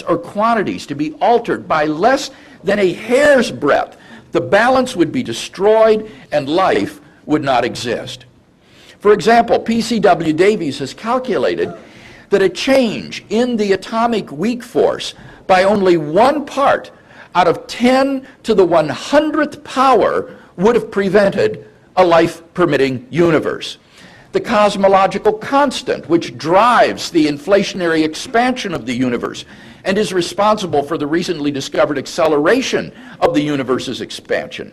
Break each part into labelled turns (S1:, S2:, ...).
S1: or quantities to be altered by less than a hair's breadth, the balance would be destroyed and life would not exist. For example, P.C.W. Davies has calculated that a change in the atomic weak force by only 1 part out of 10 to the 100th power would have prevented a life-permitting universe. The cosmological constant, which drives the inflationary expansion of the universe and is responsible for the recently discovered acceleration of the universe's expansion,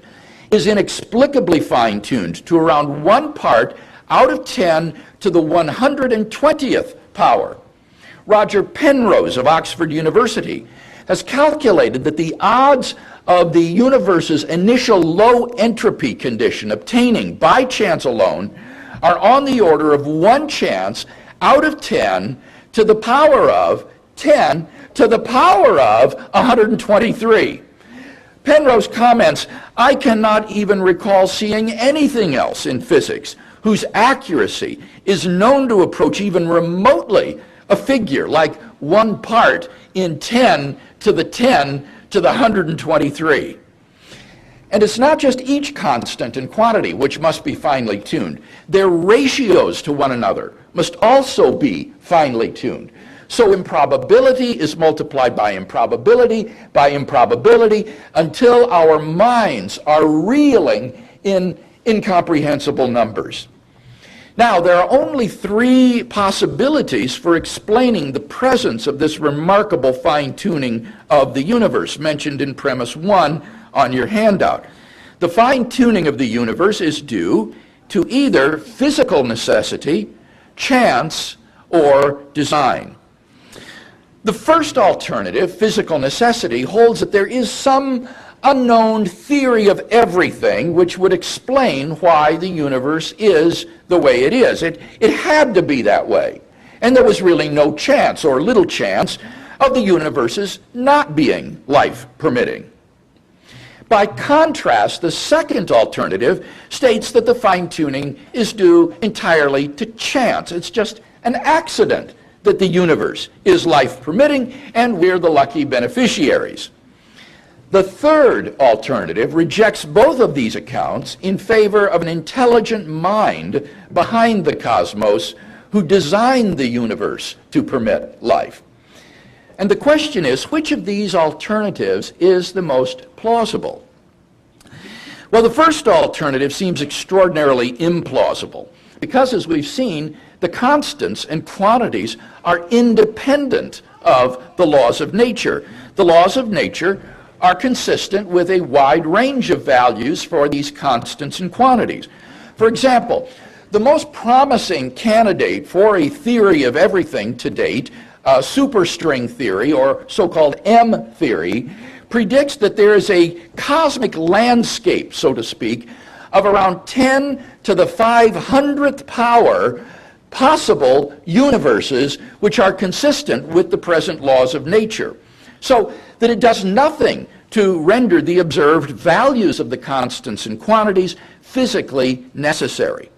S1: is inexplicably fine-tuned to around 1 part out of 10 to the 120th power. Roger Penrose of Oxford University has calculated that the odds of the universe's initial low entropy condition obtaining by chance alone are on the order of 1 chance out of 10 to the power of 10 to the power of 123. Penrose comments, "I cannot even recall seeing anything else in physics whose accuracy is known to approach even remotely a figure like 1 part in 10 to the 10 to the 123. And it's not just each constant and quantity which must be finely tuned. Their ratios to one another must also be finely tuned. So improbability is multiplied by improbability, until our minds are reeling in incomprehensible numbers. Now, there are only 3 possibilities for explaining the presence of this remarkable fine-tuning of the universe mentioned in premise 1 on your handout. The fine-tuning of the universe is due to either physical necessity, chance, or design. The first alternative, physical necessity, holds that there is some unknown theory of everything which would explain why the universe is the way it is. It had to be that way. And there was really no chance, or little chance, of the universe's not being life-permitting. By contrast, the second alternative states that the fine-tuning is due entirely to chance. It's just an accident that the universe is life-permitting, and we're the lucky beneficiaries. The third alternative rejects both of these accounts in favor of an intelligent mind behind the cosmos who designed the universe to permit life. And the question is, which of these alternatives is the most plausible? Well, the first alternative seems extraordinarily implausible because, as we've seen, the constants and quantities are independent of the laws of nature. The laws of nature are consistent with a wide range of values for these constants and quantities. For example, the most promising candidate for a theory of everything to date, superstring theory, or so-called M theory, predicts that there is a cosmic landscape, so to speak, of around 10 to the 500th power possible universes which are consistent with the present laws of nature. So that it does nothing to render the observed values of the constants and quantities physically necessary.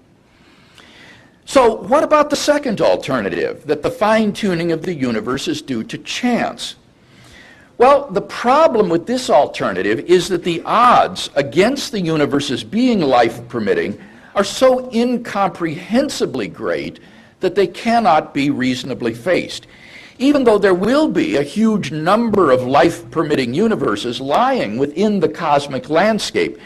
S1: So what about the second alternative, that the fine-tuning of the universe is due to chance? Well, the problem with this alternative is that the odds against the universe's being life-permitting are so incomprehensibly great that they cannot be reasonably faced. Even though there will be a huge number of life-permitting universes lying within the cosmic landscape,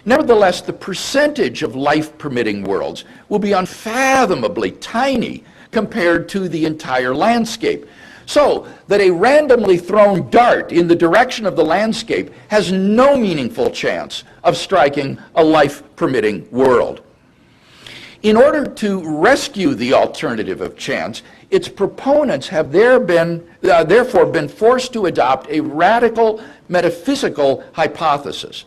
S1: nevertheless, the percentage of life-permitting worlds will be unfathomably tiny compared to the entire landscape, so that a randomly thrown dart in the direction of the landscape has no meaningful chance of striking a life-permitting world. In order to rescue the alternative of chance, its proponents have therefore been forced to adopt a radical metaphysical hypothesis,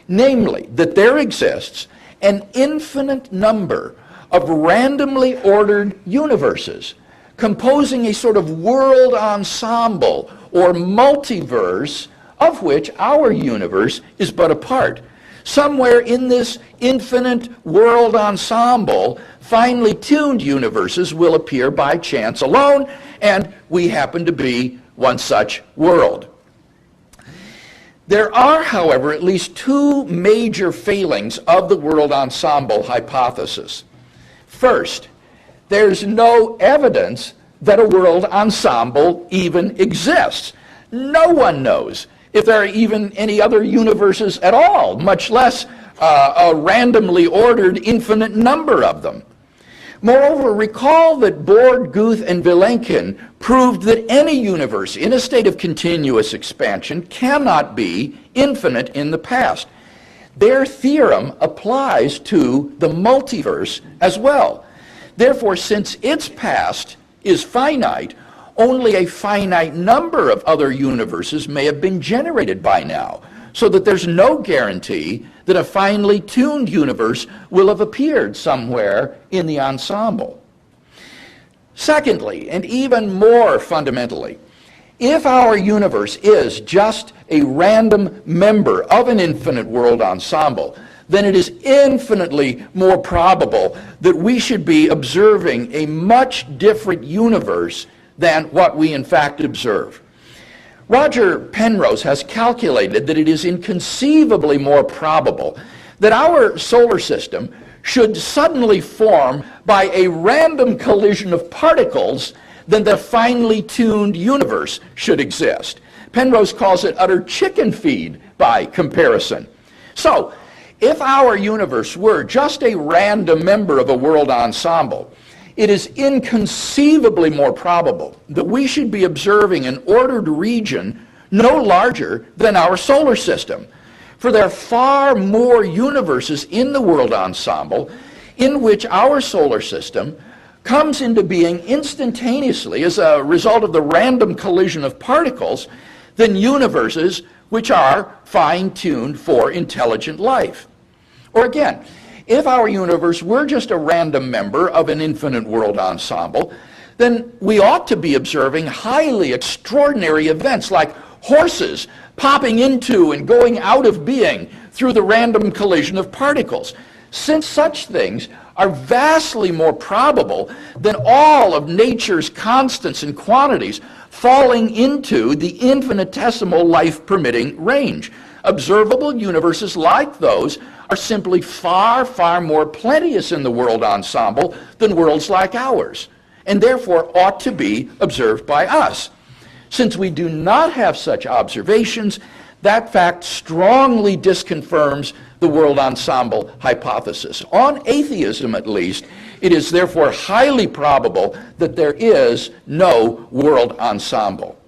S1: namely that there exists an infinite number of randomly ordered universes composing a sort of world ensemble or multiverse of which our universe is but a part. Somewhere in this infinite world ensemble, finely tuned universes will appear by chance alone, and we happen to be one such world. There are, however, at least two major failings of the world ensemble hypothesis. First, there's no evidence that a world ensemble even exists. No one knows if there are even any other universes at all, much less a randomly ordered infinite number of them. Moreover, recall that Borde, Guth, and Vilenkin proved that any universe in a state of continuous expansion cannot be infinite in the past. Their theorem applies to the multiverse as well. Therefore, since its past is finite, only a finite number of other universes may have been generated by now, so that there's no guarantee that a finely tuned universe will have appeared somewhere in the ensemble. Secondly, and even more fundamentally, if our universe is just a random member of an infinite world ensemble, then it is infinitely more probable that we should be observing a much different universe than what we in fact observe. Roger Penrose has calculated that it is inconceivably more probable that our solar system should suddenly form by a random collision of particles than the finely tuned universe should exist. Penrose calls it utter chicken feed by comparison. So, if our universe were just a random member of a world ensemble, it is inconceivably more probable that we should be observing an ordered region no larger than our solar system. For there are far more universes in the world ensemble in which our solar system comes into being instantaneously as a result of the random collision of particles than universes which are fine-tuned for intelligent life. Or again, if our universe were just a random member of an infinite world ensemble, then we ought to be observing highly extraordinary events like horses popping into and going out of being through the random collision of particles, since such things are vastly more probable than all of nature's constants and quantities falling into the infinitesimal life-permitting range. Observable universes like those are simply far, far more plenteous in the world ensemble than worlds like ours, and therefore ought to be observed by us. Since we do not have such observations, that fact strongly disconfirms the world ensemble hypothesis. On atheism, at least, it is therefore highly probable that there is no world ensemble.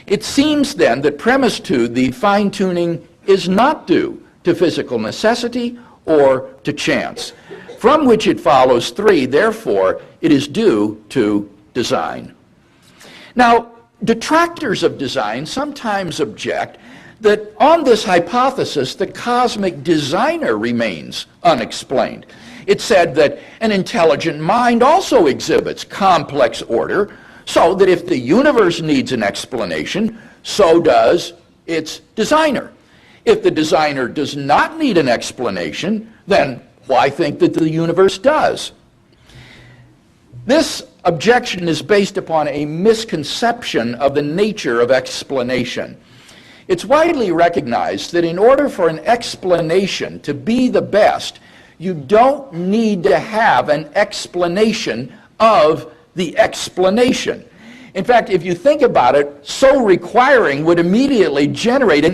S1: It seems then that premise 2, the fine-tuning, is not due to physical necessity or to chance, from which it follows 3, therefore, it is due to design. Now, detractors of design sometimes object that on this hypothesis, the cosmic designer remains unexplained. It's said that an intelligent mind also exhibits complex order, so that if the universe needs an explanation, so does its designer. If the designer does not need an explanation, then why think that the universe does? This objection is based upon a misconception of the nature of explanation. It's widely recognized that in order for an explanation to be the best, you don't need to have an explanation of the explanation. In fact, if you think about it, so requiring would immediately generate an